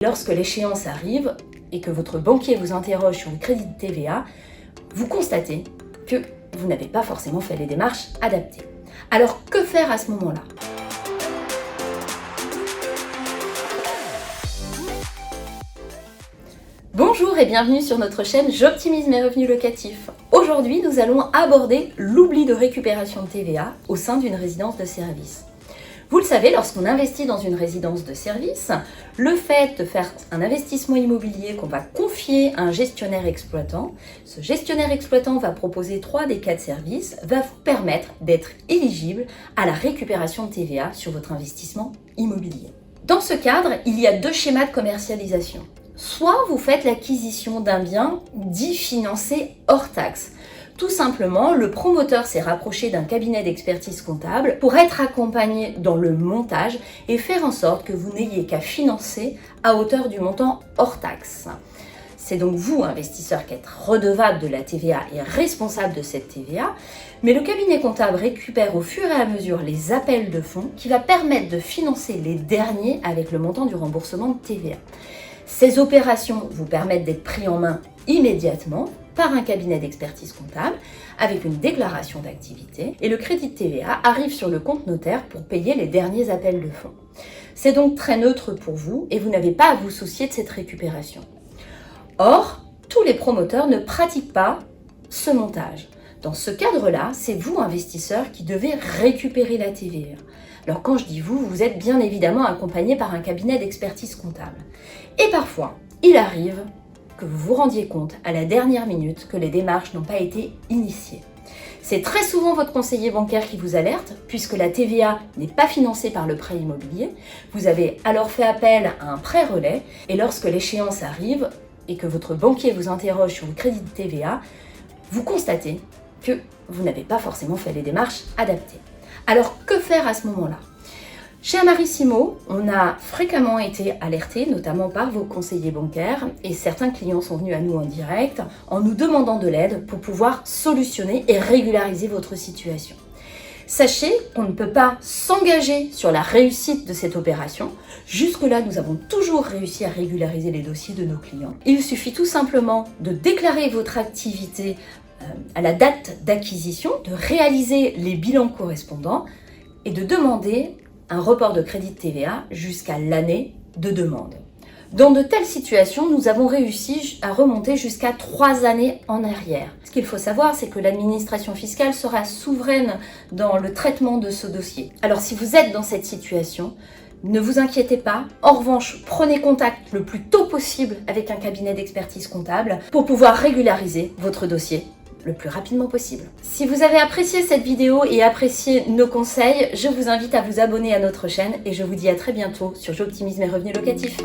Lorsque l'échéance arrive et que votre banquier vous interroge sur le crédit de TVA, vous constatez que vous n'avez pas forcément fait les démarches adaptées. Alors que faire à ce moment-là ? Bonjour et bienvenue sur notre chaîne J'optimise mes revenus locatifs. Aujourd'hui, nous allons aborder l'oubli de récupération de TVA au sein d'une résidence de service. Vous le savez, lorsqu'on investit dans une résidence de service, le fait de faire un investissement immobilier qu'on va confier à un gestionnaire exploitant, ce gestionnaire exploitant va proposer 3 des 4 services, va vous permettre d'être éligible à la récupération de TVA sur votre investissement immobilier. Dans ce cadre, il y a 2 schémas de commercialisation. Soit vous faites l'acquisition d'un bien dit financé hors taxe. Tout simplement, le promoteur s'est rapproché d'un cabinet d'expertise comptable pour être accompagné dans le montage et faire en sorte que vous n'ayez qu'à financer à hauteur du montant hors taxe. C'est donc vous, investisseur, qui êtes redevable de la TVA et responsable de cette TVA, mais le cabinet comptable récupère au fur et à mesure les appels de fonds qui va permettre de financer les derniers avec le montant du remboursement de TVA. Ces opérations vous permettent d'être pris en main immédiatement par un cabinet d'expertise comptable avec une déclaration d'activité et le crédit de TVA arrive sur le compte notaire pour payer les derniers appels de fonds. C'est donc très neutre pour vous et vous n'avez pas à vous soucier de cette récupération. Or, tous les promoteurs ne pratiquent pas ce montage. Dans ce cadre-là, c'est vous, investisseur, qui devez récupérer la TVA. Alors quand je dis vous, vous êtes bien évidemment accompagné par un cabinet d'expertise comptable. Et parfois, il arrive que vous vous rendiez compte à la dernière minute que les démarches n'ont pas été initiées. C'est très souvent votre conseiller bancaire qui vous alerte, puisque la TVA n'est pas financée par le prêt immobilier. Vous avez alors fait appel à un prêt relais, et lorsque l'échéance arrive et que votre banquier vous interroge sur le crédit de TVA, vous constatez que vous n'avez pas forcément fait les démarches adaptées. Alors que faire à ce moment-là ? Chez Amarissimo, on a fréquemment été alertés, notamment par vos conseillers bancaires, et certains clients sont venus à nous en direct en nous demandant de l'aide pour pouvoir solutionner et régulariser votre situation. Sachez qu'on ne peut pas s'engager sur la réussite de cette opération. Jusque-là, nous avons toujours réussi à régulariser les dossiers de nos clients. Il suffit tout simplement de déclarer votre activité à la date d'acquisition, de réaliser les bilans correspondants et de demander un report de crédit de TVA jusqu'à l'année de demande. Dans de telles situations, nous avons réussi à remonter jusqu'à 3 années en arrière. Ce qu'il faut savoir, c'est que l'administration fiscale sera souveraine dans le traitement de ce dossier. Alors si vous êtes dans cette situation, ne vous inquiétez pas. En revanche, prenez contact le plus tôt possible avec un cabinet d'expertise comptable pour pouvoir régulariser votre dossier le plus rapidement possible. Si vous avez apprécié cette vidéo et apprécié nos conseils, je vous invite à vous abonner à notre chaîne et je vous dis à très bientôt sur J'optimise mes revenus locatifs.